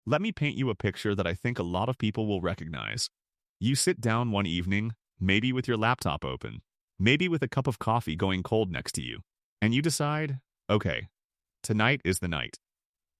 Let me paint you a picture that I think a lot of people will recognize. You sit down one evening, maybe with your laptop open, maybe with a cup of coffee going cold next to you, and you decide, okay, tonight is the night.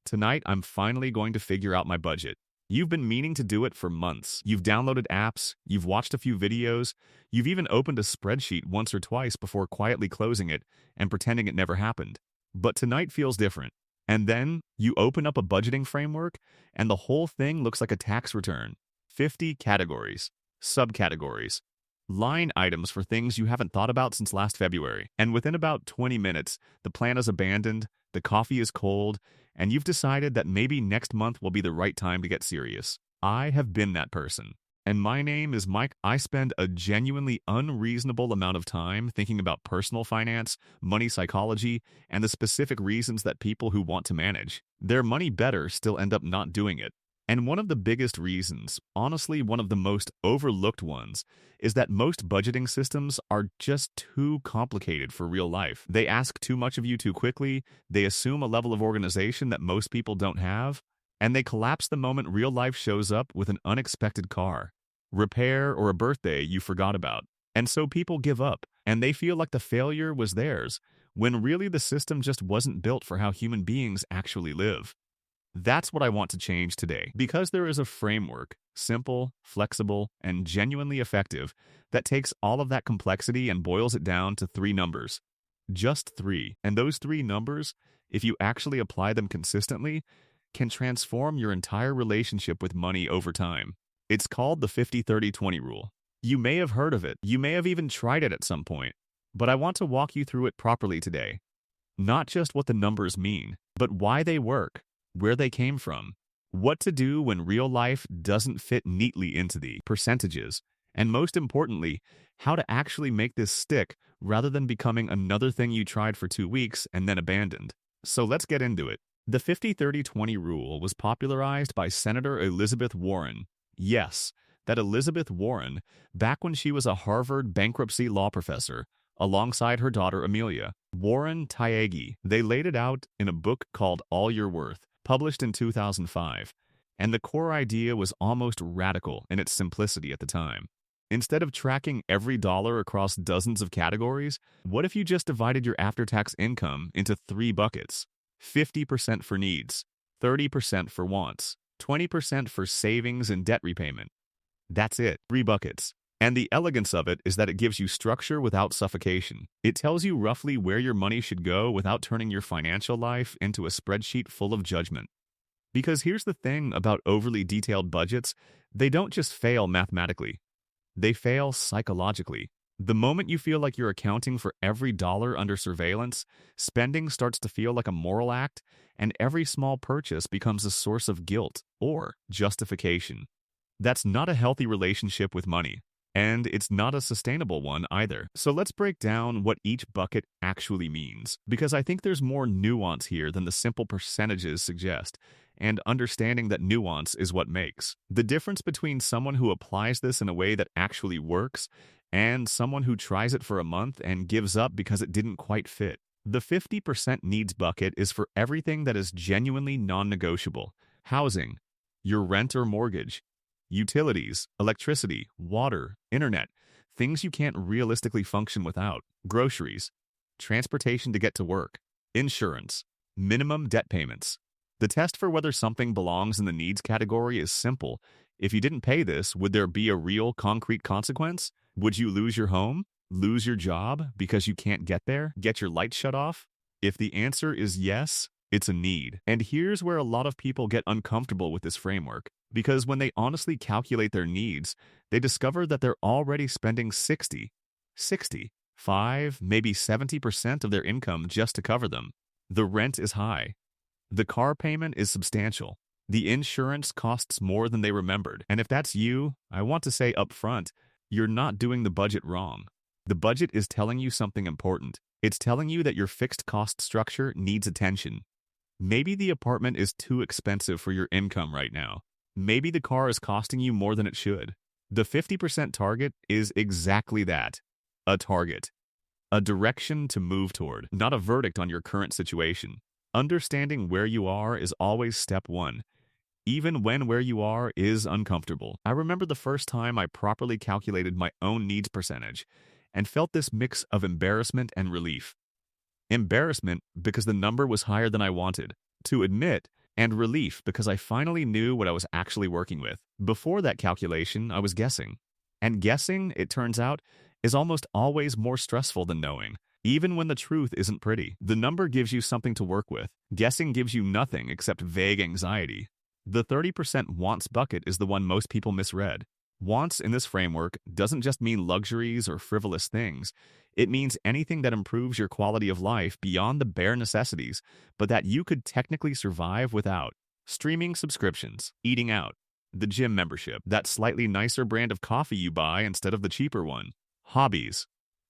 Tonight, I'm finally going to figure out my budget. You've been meaning to do it for months. You've downloaded apps, you've watched a few videos, you've even opened a spreadsheet once or twice before quietly closing it and pretending it never happened. But tonight feels different. And then you open up a budgeting framework, and the whole thing looks like a tax return. 50 categories, subcategories, line items for things you haven't thought about since last February. And within about 20 minutes, the plan is abandoned, the coffee is cold, and you've decided that maybe next month will be the right time to get serious. I have been that person. And my name is Mike. I spend a genuinely unreasonable amount of time thinking about personal finance, money psychology, and the specific reasons that people who want to manage their money better still end up not doing it. And one of the biggest reasons, honestly one of the most overlooked ones, is that most budgeting systems are just too complicated for real life. They ask too much of you too quickly, they assume a level of organization that most people don't have, and they collapse the moment real life shows up with an unexpected car, repair, or a birthday you forgot about. And so people give up, and they feel like the failure was theirs, when really the system just wasn't built for how human beings actually live. That's what I want to change today, because there is a framework, simple, flexible, and genuinely effective, that takes all of that complexity and boils it down to three numbers. Just three. And those three numbers, if you actually apply them consistently, can transform your entire relationship with money over time. It's called the 50-30-20 rule. You may have heard of it. You may have even tried it at some point. But I want to walk you through it properly today. Not just what the numbers mean, but why they work, where they came from, what to do when real life doesn't fit neatly into the percentages, and most importantly, how to actually make this stick rather than becoming another thing you tried for 2 weeks and then abandoned. So let's get into it. The 50-30-20 rule was popularized by Senator Elizabeth Warren. Yes, that Elizabeth Warren, back when she was a Harvard bankruptcy law professor, alongside her daughter Amelia. Warren Tyagi. They laid it out in a book called All Your Worth, published in 2005, and the core idea was almost radical in its simplicity at the time. Instead of tracking every dollar across dozens of categories, what if you just divided your after-tax income into three buckets? 50% for needs, 30% for wants, 20% for savings and debt repayment. That's it, 3 buckets. And the elegance of it is that it gives you structure without suffocation. It tells you roughly where your money should go without turning your financial life into a spreadsheet full of judgment. Because here's the thing about overly detailed budgets, they don't just fail mathematically. They fail psychologically. The moment you feel like you're accounting for every dollar under surveillance, spending starts to feel like a moral act, and every small purchase becomes a source of guilt or justification. That's not a healthy relationship with money. And it's not a sustainable one either. So let's break down what each bucket actually means, because I think there's more nuance here than the simple percentages suggest, and understanding that nuance is what makes. The difference between someone who applies this in a way that actually works and someone who tries it for a month and gives up because it didn't quite fit. The 50% needs bucket is for everything that is genuinely non-negotiable. Housing, your rent or mortgage, utilities, electricity, water, internet, things you can't realistically function without, groceries, transportation to get to work, insurance, minimum debt payments. The test for whether something belongs in the needs category is simple. If you didn't pay this, would there be a real concrete consequence? Would you lose your home? Lose your job because you can't get there? Get your lights shut off? If the answer is yes, it's a need. And here's where a lot of people get uncomfortable with this framework. Because when they honestly calculate their needs, they discover that they're already spending 5, maybe 70% of their income just to cover them. The rent is high. The car payment is substantial. The insurance costs more than they remembered. And if that's you, I want to say up front, you're not doing the budget wrong. The budget is telling you something important. It's telling you that your fixed cost structure needs attention. Maybe the apartment is too expensive for your income right now. Maybe the car is costing you more than it should. The 50% target is exactly that. A target. A direction to move toward, not a verdict on your current situation. Understanding where you are is always step one. even when where you are is uncomfortable. I remember the first time I properly calculated my own needs percentage and felt this mix of embarrassment and relief. Embarrassment because the number was higher than I wanted to admit, and relief because I finally knew what I was actually working with. Before that calculation, I was guessing. And guessing, it turns out, is almost always more stressful than knowing. Even when the truth isn't pretty, the number gives you something to work with. Guessing gives you nothing except vague anxiety. The 30% wants bucket is the one most people misread. Wants in this framework doesn't just mean luxuries or frivolous things. It means anything that improves your quality of life beyond the bare necessities, but that you could technically survive without. Streaming subscriptions, eating out, the gym membership, that slightly nicer brand of coffee you buy instead of the cheaper one, hobbies,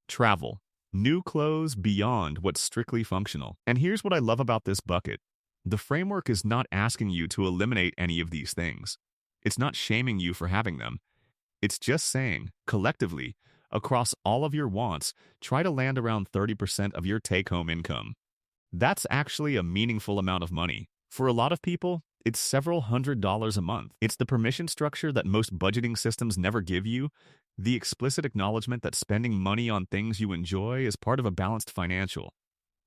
travel, new clothes beyond what's strictly functional. And here's what I love about this bucket. The framework is not asking you to eliminate any of these things. It's not shaming you for having them. It's just saying, collectively, across all of your wants, try to land around 30% of your take-home income. That's actually a meaningful amount of money. For a lot of people, it's several $100s a month. It's the permission structure that most budgeting systems never give you, the explicit acknowledgement that spending money on things you enjoy is part of a balanced financial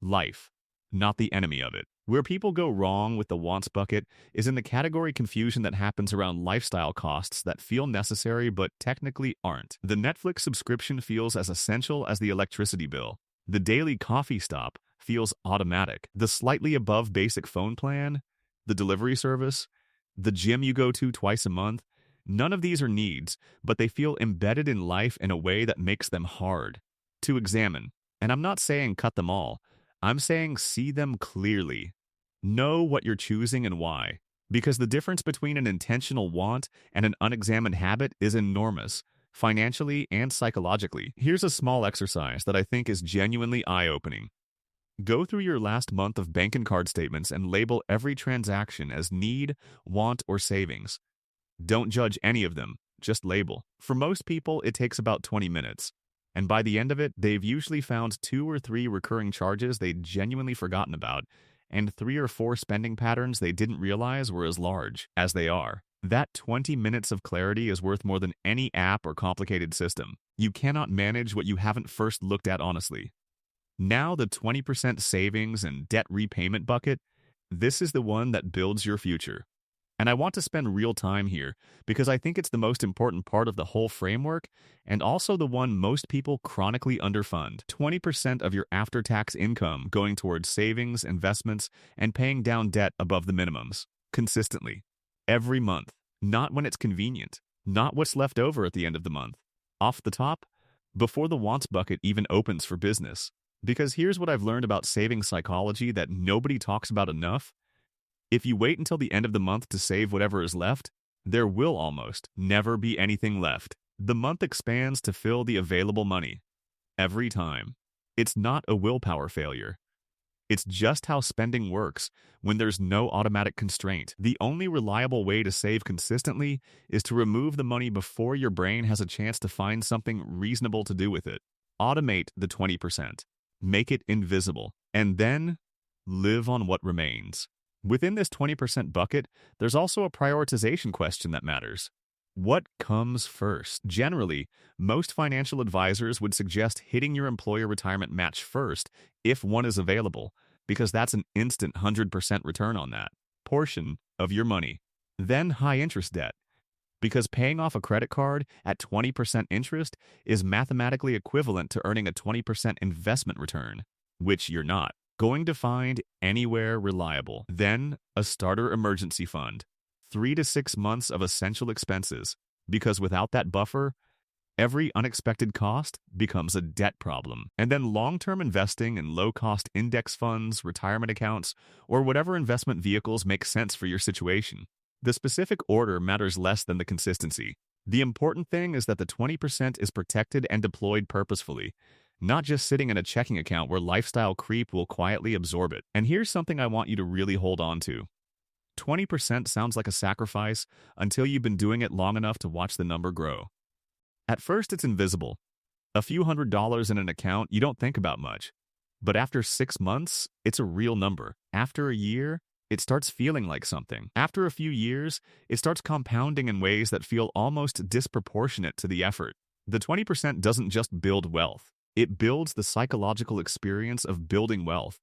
life, not the enemy of it. Where people go wrong with the wants bucket is in the category confusion that happens around lifestyle costs that feel necessary but technically aren't. The Netflix subscription feels as essential as the electricity bill. The daily coffee stop feels automatic. The slightly above basic phone plan, the delivery service, the gym you go to twice a month, none of these are needs, but they feel embedded in life in a way that makes them hard to examine. And I'm not saying cut them all. I'm saying see them clearly. Know what you're choosing and why. Because the difference between an intentional want and an unexamined habit is enormous, financially and psychologically. Here's a small exercise that I think is genuinely eye-opening. Go through your last month of bank and card statements and label every transaction as need, want, or savings. Don't judge any of them, just label. For most people, it takes about 20 minutes. And by the end of it, they've usually found 2 or 3 recurring charges they'd genuinely forgotten about, and 3 or 4 spending patterns they didn't realize were as large as they are. That 20 minutes of clarity is worth more than any app or complicated system. You cannot manage what you haven't first looked at honestly. Now the 20% savings and debt repayment bucket, this is the one that builds your future. And I want to spend real time here because I think it's the most important part of the whole framework and also the one most people chronically underfund. 20% of your after-tax income going towards savings, investments, and paying down debt above the minimums. Consistently. Every month. Not when it's convenient. Not what's left over at the end of the month. Off the top, before the wants bucket even opens for business. Because here's what I've learned about saving psychology that nobody talks about enough. If you wait until the end of the month to save whatever is left, there will almost never be anything left. The month expands to fill the available money. Every time. It's not a willpower failure. It's just how spending works when there's no automatic constraint. The only reliable way to save consistently is to remove the money before your brain has a chance to find something reasonable to do with it. Automate the 20%. Make it invisible. And then live on what remains. Within this 20% bucket, there's also a prioritization question that matters. What comes first? Generally, most financial advisors would suggest hitting your employer retirement match first if one is available, because that's an instant 100% return on that portion of your money. Then high-interest debt, because paying off a credit card at 20% interest is mathematically equivalent to earning a 20% investment return, which you're not going to find anywhere reliable. Then a starter emergency fund, 3 to 6 months of essential expenses, because without that buffer, every unexpected cost becomes a debt problem. And then long-term investing in low-cost index funds, retirement accounts, or whatever investment vehicles make sense for your situation. The specific order matters less than the consistency. The important thing is that the 20% is protected and deployed purposefully, not just sitting in a checking account where lifestyle creep will quietly absorb it. And here's something I want you to really hold on to. 20% sounds like a sacrifice until you've been doing it long enough to watch the number grow. At first, it's invisible. A few $100s in an account you don't think about much. But after 6 months, it's a real number. After a year, it starts feeling like something. After a few years, it starts compounding in ways that feel almost disproportionate to the effort. The 20% doesn't just build wealth. It builds the psychological experience of building wealth.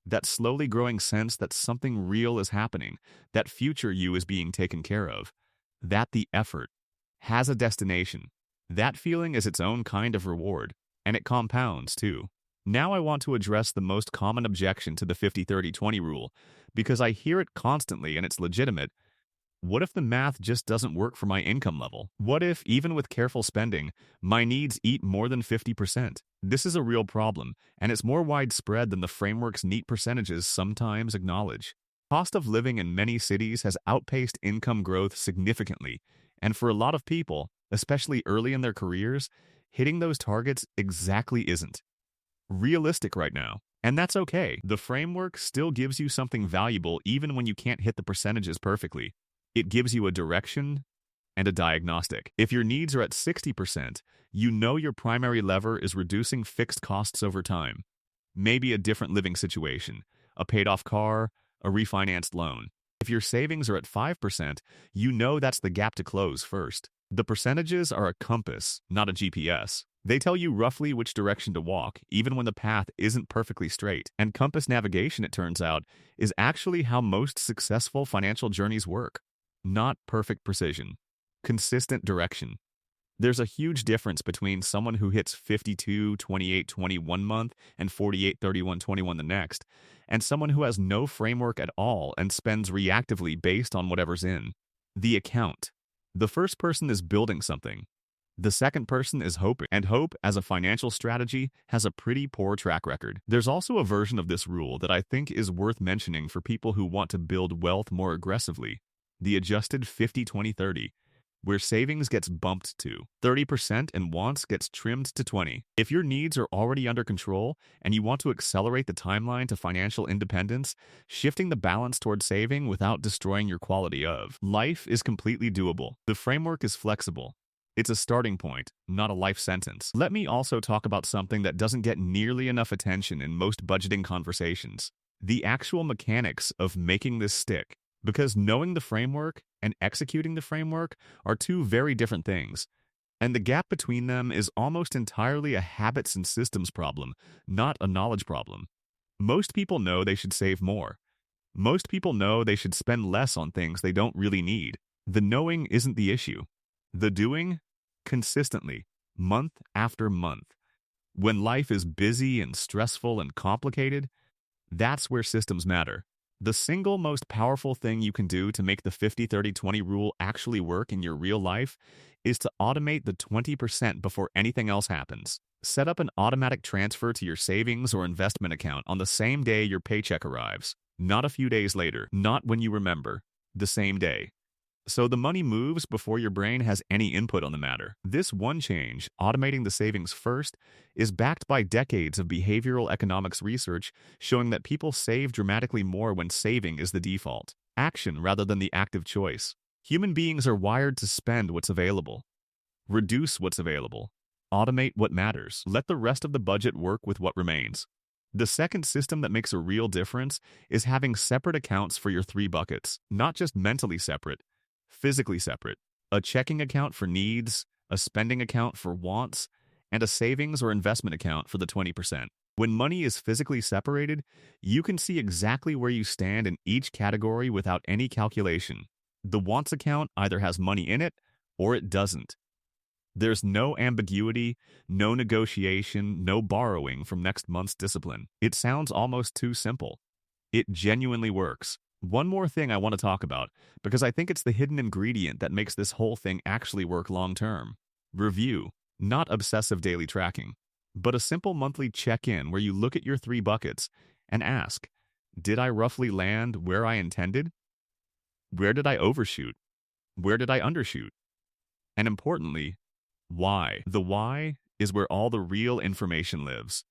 That slowly growing sense that something real is happening, that future you is being taken care of, that the effort has a destination. That feeling is its own kind of reward, and it compounds too. Now I want to address the most common objection to the 50-30-20 rule, because I hear it constantly and it's legitimate. What if the math just doesn't work for my income level? What if, even with careful spending, my needs eat more than 50%? This is a real problem, and it's more widespread than the framework's neat percentages sometimes acknowledge. Cost of living in many cities has outpaced income growth significantly, and for a lot of people, especially early in their careers, hitting those targets exactly isn't realistic right now. And that's okay. The framework still gives you something valuable even when you can't hit the percentages perfectly. It gives you a direction and a diagnostic. If your needs are at 60%, you know your primary lever is reducing fixed costs over time. Maybe a different living situation, a paid-off car, a refinanced loan. If your savings are at 5%, you know that's the gap to close first. The percentages are a compass, not a GPS. They tell you roughly which direction to walk, even when the path isn't perfectly straight. And compass navigation, it turns out, is actually how most successful financial journeys work. Not perfect precision. Consistent direction. There's a huge difference between someone who hits 52-28-20 one month and 48-31-21 the next, and someone who has no framework at all and spends reactively based on whatever's in the account. The first person is building something. The second person is hoping, and hope as a financial strategy has a pretty poor track record. There's also a version of this rule that I think is worth mentioning for people who want to build wealth more aggressively. The adjusted 50-20-30, where savings gets bumped to 30% and wants gets trimmed to 20. If your needs are already under control and you want to accelerate the timeline to financial independence, shifting the balance toward saving without destroying your quality of life is completely doable. The framework is flexible. It's a starting point, not a life sentence. Let me also talk about something that doesn't get nearly enough attention in most budgeting conversations: the actual mechanics of making this stick. Because knowing the framework and executing the framework are two very different things, and the gap between them is almost entirely a habits and systems problem, not a knowledge problem. Most people know they should save more. Most people know they should spend less on things they don't really need. The knowing isn't the issue. The doing, consistently, month after month. When life is busy and stressful and complicated, that's where systems matter. The single most powerful thing you can do to make the 50-30-20 rule actually work in your real life is to automate the 20% before anything else happens. Set up an automatic transfer to your savings or investment account on the same day your paycheck arrives, not a few days later, not when you remember, the same day. So the money moves before your brain has any input on the matter. This one change, automating the savings first, is backed by decades of behavioral economics research showing that people save dramatically more when saving is the default action rather than the active choice. Human beings are wired to spend what's available, reduce what's available, automate what matters, let the rest of the budget work with what remains. The second system that makes a real difference is having separate accounts for your three buckets, not just mentally separate, physically separate. A checking account for needs, a spending account for wants, and a savings or investment account for the 20%. When money is physically separated, you can see exactly where you stand in each category without any calculation. The wants account either has money in it or it doesn't. There's no ambiguity, no negotiation, no borrowing from next month's discipline. It sounds almost too simple. It genuinely works. One more thing I want to talk about, because I think it's the hidden ingredient that makes this whole thing actually work long-term. Review, not obsessive daily tracking, but a simple monthly check-in where you look at your three buckets and ask, did I roughly land where I intended? Where did I overshoot? Where did I undershoot? And importantly, why? The why is where all the real information lives.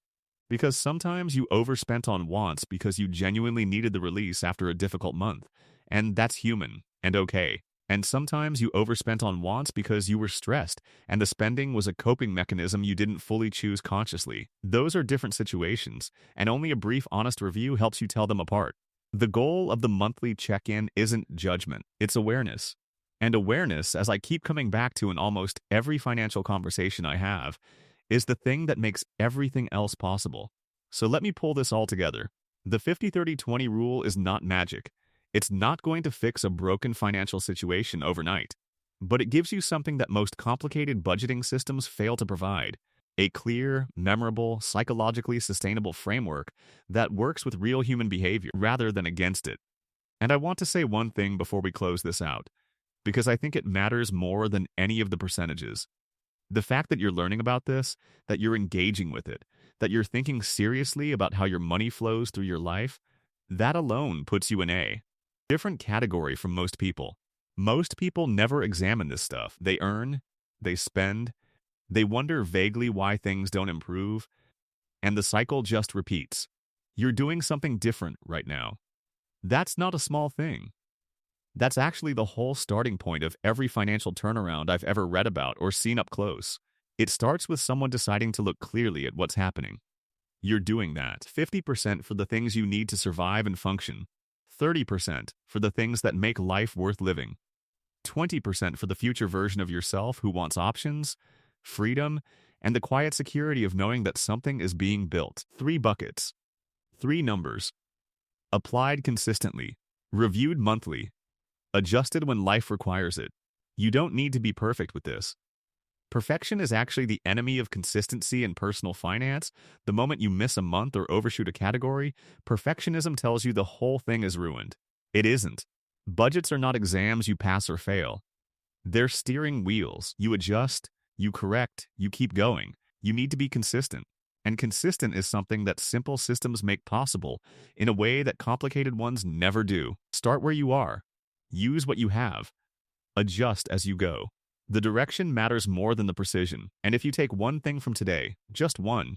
Because sometimes you overspent on wants because you genuinely needed the release after a difficult month, and that's human and okay. And sometimes you overspent on wants because you were stressed, and the spending was a coping mechanism you didn't fully choose consciously. Those are different situations, and only a brief, honest review helps you tell them apart. The goal of the monthly check-in isn't judgment, it's awareness. And awareness, as I keep coming back to in almost every financial conversation I have, is the thing that makes everything else possible. So let me pull this all together. The 50-30-20 rule is not magic. It's not going to fix a broken financial situation overnight. But it gives you something that most complicated budgeting systems fail to provide: a clear, memorable, psychologically sustainable framework that works with real human behavior rather than against it. And I want to say one thing before we close this out, because I think it matters more than any of the percentages. The fact that you're learning about this, that you're engaging with it, that you're thinking seriously about how your money flows through your life, that alone puts you in a different category from most people. Most people never examine this stuff. They earn, they spend, they wonder vaguely why things don't improve, and the cycle just repeats. You're doing something different right now. That's not a small thing. That's actually the whole starting point of every financial turnaround I've ever read about or seen up close. It starts with someone deciding to look clearly at what's happening. You're doing that. 50% for the things you need to survive and function. 30% for the things that make life worth living. 20% for the future version of yourself who wants options, freedom, and the quiet security of knowing that something is being built. 3 buckets. 3 numbers. Applied consistently. Reviewed monthly. Adjusted when life requires it. You don't need to be perfect with this. Perfection is actually the enemy of consistency in personal finance. The moment you miss a month or overshoot a category, perfectionism tells you the whole thing is ruined. It isn't. Budgets are not exams you pass or fail. They're steering wheels. You adjust, you correct, you keep going. You need to be consistent. And consistent is something that simple systems make possible in a way that complicated ones never do. Start where you are. Use what you have. Adjust as you go. The direction matters more than the precision. And if you take one thing from today, just one,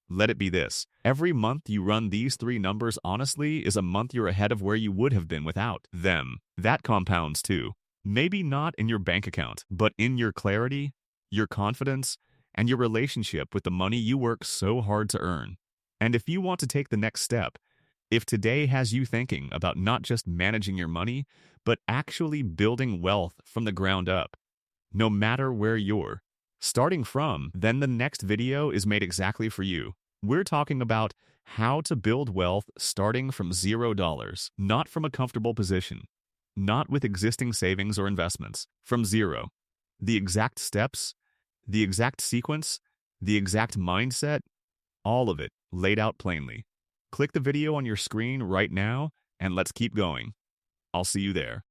let it be this: every month you run these 3 numbers honestly is a month you're ahead of where you would have been without them. That compounds too. Maybe not in your bank account, but in your clarity, your confidence, and your relationship with the money you work so hard to earn. And if you want to take the next step, if today has you thinking about not just managing your money, but actually building wealth from the ground up, no matter where you're starting from, then the next video is made exactly for you. We're talking about how to build wealth starting from $0, not from a comfortable position, not with existing savings or investments, from zero. The exact steps, the exact sequence, the exact mindset, all of it laid out plainly. Click the video on your screen right now, and let's keep going. I'll see you there.